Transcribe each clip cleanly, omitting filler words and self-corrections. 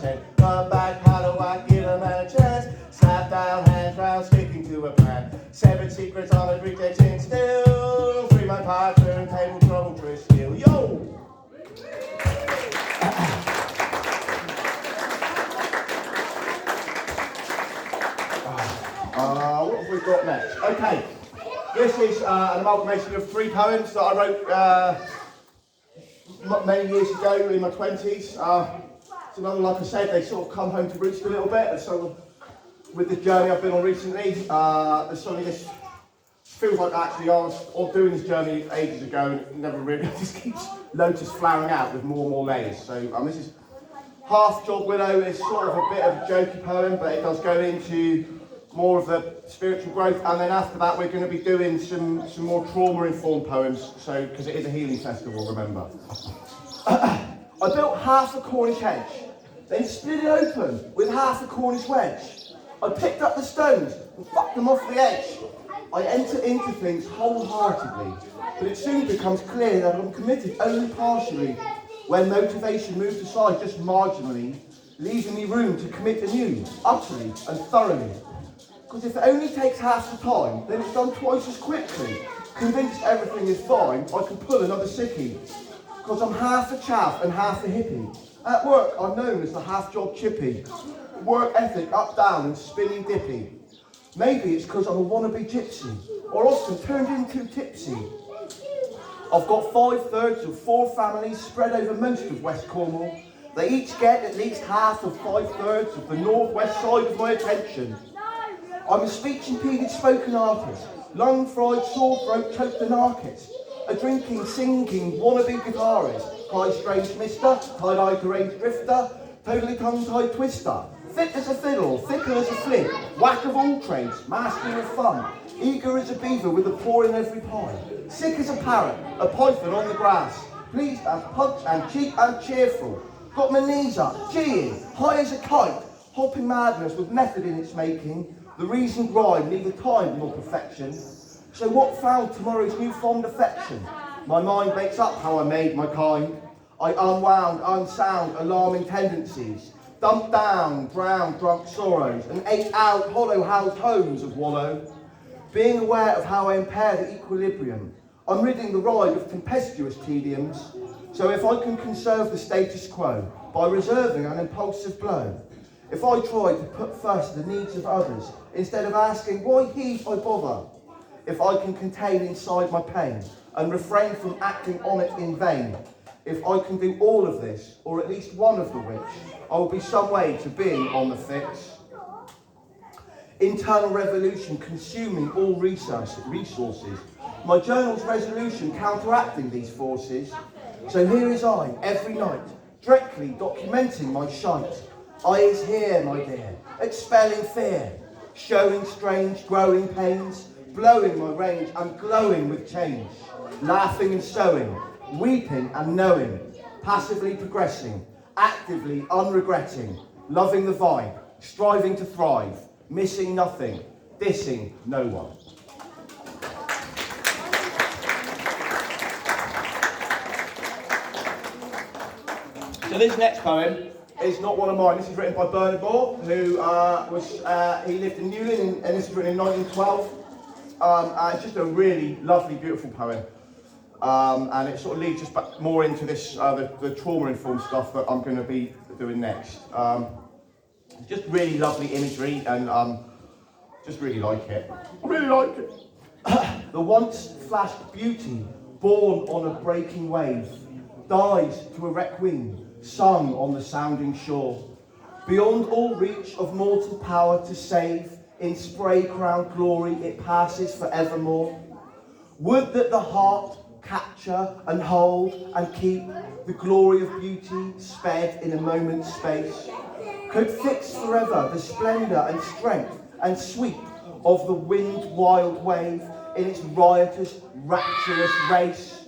said, run back, paddle whack, give a man a chance. Slap down, hands round, sticking to a plan. 7 secrets on a brick that's in still. 3 my part, turntable, trouble, twist, steel. Yo! What have we got next? Okay, this is an amalgamation of 3 poems that I wrote many years ago in my 20s. Some of them, like I said, they sort of come home to roost a little bit, and so with the journey I've been on recently, there's suddenly this feels like actually I was doing this journey ages ago and it never really just keeps lotus flowering out with more and more layers. So this is Half Job Widow. It's sort of a bit of a jokey poem, but it does go into more of the spiritual growth, and then after that we're going to be doing some more trauma-informed poems, so because it is a healing festival, remember. I built half a Cornish hedge, then split it open with half a Cornish wedge. I picked up the stones and fucked them off the edge. I enter into things wholeheartedly, but it soon becomes clear that I'm committed only partially, when motivation moves aside just marginally, leaving me room to commit anew, utterly and thoroughly. Because if it only takes half the time, then it's done twice as quickly. Convinced everything is fine, I can pull another sickie. Because I'm half a chaff and half a hippie. At work, I'm known as the half-job chippy. Work ethic up, down and spinning dippy. Maybe it's because I'm a wannabe gypsy, or often turned into tipsy. I've got 5/3 of 4 families spread over most of West Cornwall. They each get at least half of 5/3 of the northwest side of my attention. I'm a speech-impeded spoken artist, lung-fried, sore-throat, choked anarchist, a drinking, singing, wannabe guitarist, high-strange mister, tie-dye deranged drifter, totally tongue-tied twister, fit as a fiddle, thicker as a flint, whack of all trades, master of fun, eager as a beaver with a paw in every pie, sick as a parrot, a python on the grass, pleased as punch and cheap and cheerful, got my knees up, geeing, high as a kite, hopping madness with method in its making, the reason rhyme, neither time nor perfection. So what found tomorrow's new fond affection? My mind makes up how I made my kind. I unwound, unsound, alarming tendencies, dumped down, drowned, drunk sorrows, and ate out hollow-housed homes of wallow. Being aware of how I impair the equilibrium, I'm ridding the ride of tempestuous tediums. So if I can conserve the status quo by reserving an impulsive blow, if I try to put first the needs of others, instead of asking, why heed I bother? If I can contain inside my pain, and refrain from acting on it in vain, if I can do all of this, or at least one of the which, I will be some way to being on the fix. Internal revolution consuming all resources. My journal's resolution counteracting these forces. So here is I, every night, directly documenting my shite. I is here, my dear, expelling fear, showing strange growing pains, blowing my range and glowing with change, laughing and sowing, weeping and knowing, passively progressing, actively unregretting, loving the vibe, striving to thrive, missing nothing, dissing no one. So this next poem is not one of mine. This is written by Bernard Moore, who he lived in Newlyn, and this is written in 1912. It's just a really lovely, beautiful poem, and it sort of leads us back more into this the trauma-informed stuff that I'm going to be doing next. It's just really lovely imagery, and just really like it. I really like it. The once flashed beauty, born on a breaking wave, dies to a requiem, sung on the sounding shore. Beyond all reach of mortal power to save, in spray-crowned glory it passes forevermore. Would that the heart capture and hold and keep the glory of beauty sped in a moment's space, could fix forever the splendour and strength and sweep of the wind-wild wave in its riotous, rapturous race.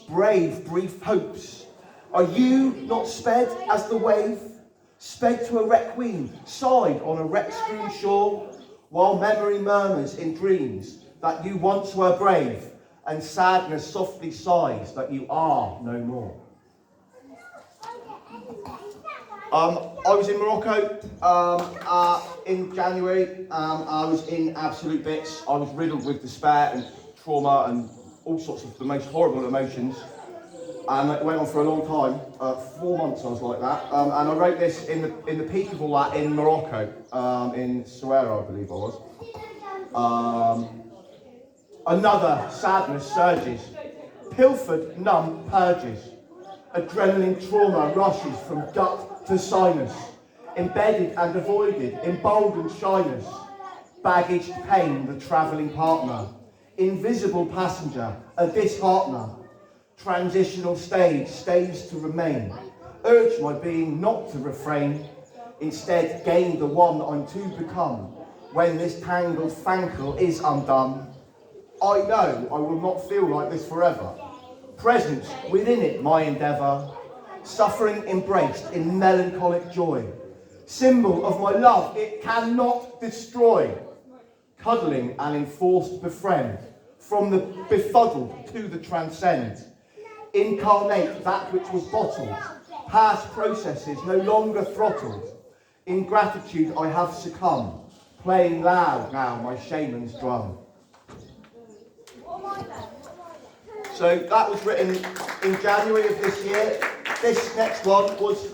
Brave, brief hopes, are you not sped as the wave, sped to a requiem, sighed on a wreck-strewn shore, while memory murmurs in dreams that you once were brave, and sadness softly sighs that you are no more. I was in Morocco in January. I was in absolute bits. I was riddled with despair and trauma and all sorts of the most horrible emotions. And it went on for a long time. 4 months I was like that. And I wrote this in the peak of all that in Morocco, in Souera, I believe I was. Another sadness surges. Pilfered, numb purges. Adrenaline trauma rushes from gut to sinus. Embedded and avoided, emboldened shyness. Baggaged pain, the travelling partner. Invisible passenger, a disheartener. Transitional stage to remain. Urge my being not to refrain. Instead, gain the one I'm to become. When this tangled fankle is undone, I know I will not feel like this forever. Presence within it, my endeavour. Suffering embraced in melancholic joy. Symbol of my love, it cannot destroy. Cuddling an enforced befriend. From the befuddled to the transcend. Incarnate that which was bottled. Past processes no longer throttled. In gratitude I have succumbed. Playing loud now my shaman's drum. So that was written in January of this year. This next one was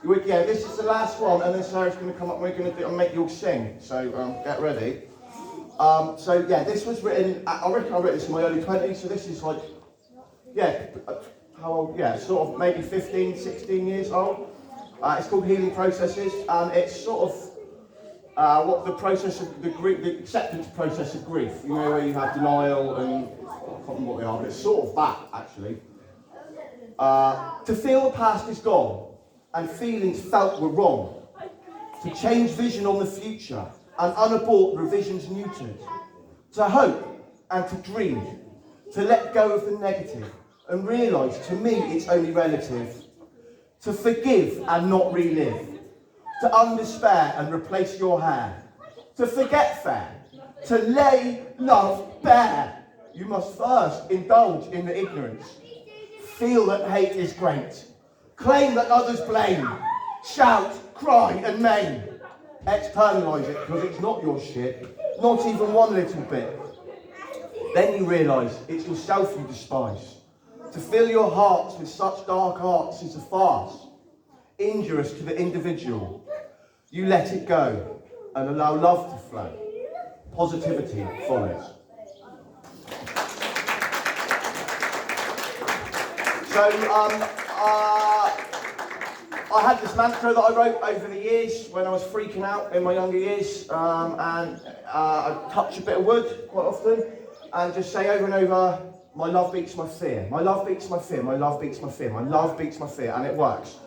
written, this is the last one, and then Sarah's going to come up and we're going to make you all sing. So get ready. This was written, I reckon I wrote this in my early 20s, so this is like, how old? Yeah, sort of maybe 15, 16 years old. It's called Healing Processes, and it's sort of what the process of the acceptance process of grief. You know, where you have denial and I can't remember what they are, but it's sort of that actually. To feel the past is gone and feelings felt were wrong. To change vision on the future and unabort revisions neutered. To hope and to dream. To let go of the negative and realise to me it's only relative. To forgive and not relive. To undespair and replace your hair. To forget fair. To lay love bare. You must first indulge in the ignorance. Feel that hate is great. Claim that others blame. Shout, cry and maim. Externalise it because it's not your shit. Not even one little bit. Then you realise it's yourself you despise. To fill your hearts with such dark arts is a farce. Injurious to the individual. You let it go and allow love to flow. Positivity follows. So, I had this mantra that I wrote over the years when I was freaking out in my younger years, and I touch a bit of wood quite often and just say over and over, my love beats my fear, my love beats my fear, my love beats my fear, my love beats my fear, and it works.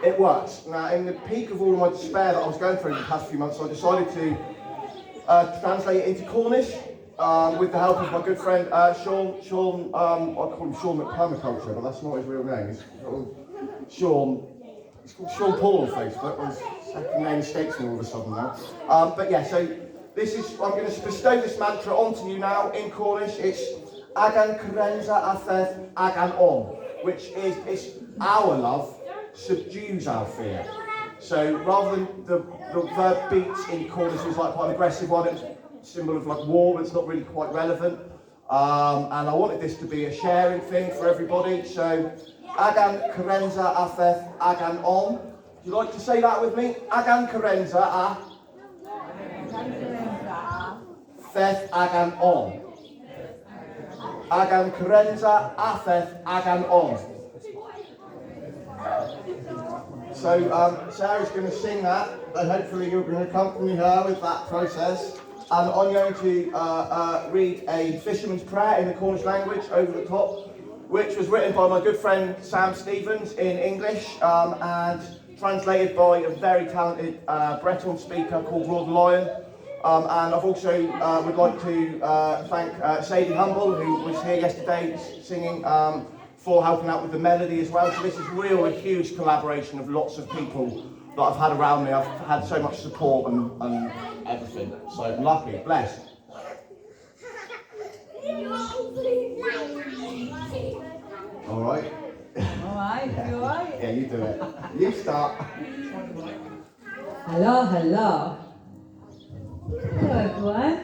It works. Now, in the peak of all of my despair that I was going through the past few months, I decided to translate it into Cornish with the help of my good friend Sean, I call him Sean McPermaculture, but that's not his real name. It's called Sean Paul on Facebook. His second name escapes me all of a sudden now. So this is, I'm going to bestow this mantra onto you now in Cornish. It's Agan Carenza Afeth Agan On, which is, it's our love subdues our fear. So rather than the verb beats in Cornish is like quite an aggressive one, it's a symbol of like war, but it's not really quite relevant. And I wanted this to be a sharing thing for everybody. So Agan Carenza Afeth Agan On. Would you like to say that with me? Agan Carenza A Feth Agan On. Agan Carenza Afeth Agan On. So Sarah's going to sing that, and hopefully you're going to accompany her with that process. And I'm going to read a fisherman's prayer in the Cornish language over the top, which was written by my good friend Sam Stevens in English and translated by a very talented Breton speaker called Rod Lyon. And I've also would like to thank Sadie Humble, who was here yesterday singing, for helping out with the melody as well. So this is really a huge collaboration of lots of people that I've had around me. I've had so much support and everything. So I'm lucky, blessed. All right. mate. You alright? Yeah, you do it. You start. Hello, hello. Hello, everyone.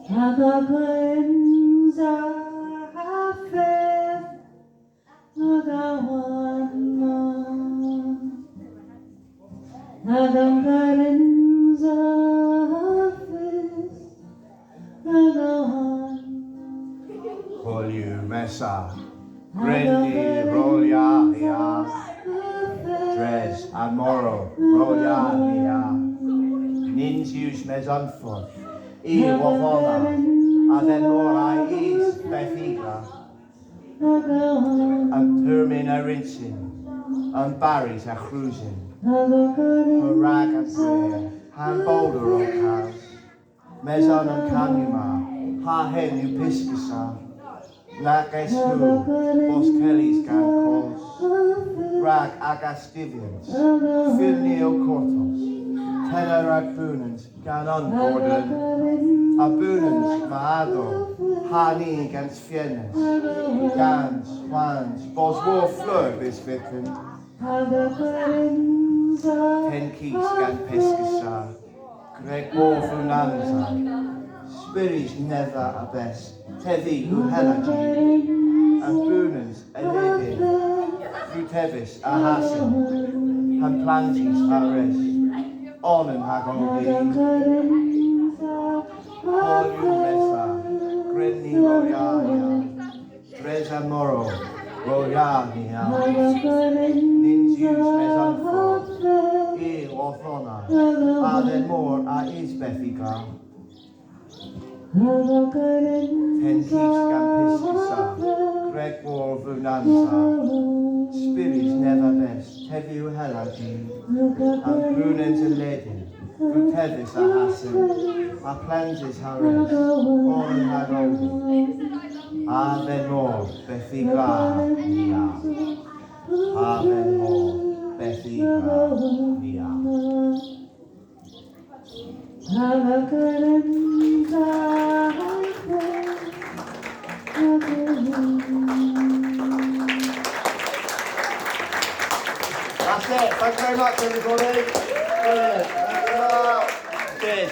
Nagaganza hafef nagawanna Nagaganza hafef nagawanna Holju messa, Grendi rolja, Dres amoro rolja, Ninsius mes anfod, I wafona, Aden mora is befiga, and termina rinsing, and barries a cruising, Harag and prayer, hand boulder on cows, Mesan and canuma, ha hen you piscasa, Nages who, Bos Kelly's gan cause, Rag agastivians, Filneo cortos, Tenor ag bunans, gan ungordon, a bunans, maado, Hani gans fienes, Gans, Juans, Bos war fleur bis vicken, Ten keys gan pescasa, Greg war funanza, Spirits never a best, Tevi who helagy, and bunans a lady, Frutevis a hasen, and planties a res, on and hagoldi, Holu mesa, Grenni royania, Dresa moro, royania, Ninsius mesanford, E orthona, Aden more a is befiga, Ten keys gan piscasa, Greg war vunanza, Spirits never best, Teviu helagy, and brunens a lady, Frutevis a hasen, a plantis hares, on hagoldi, Aven more, befiga, nia, Aven more, befiga, nia. That's it. Thank you very much, everybody. Brilliant. Thank you. Cheers.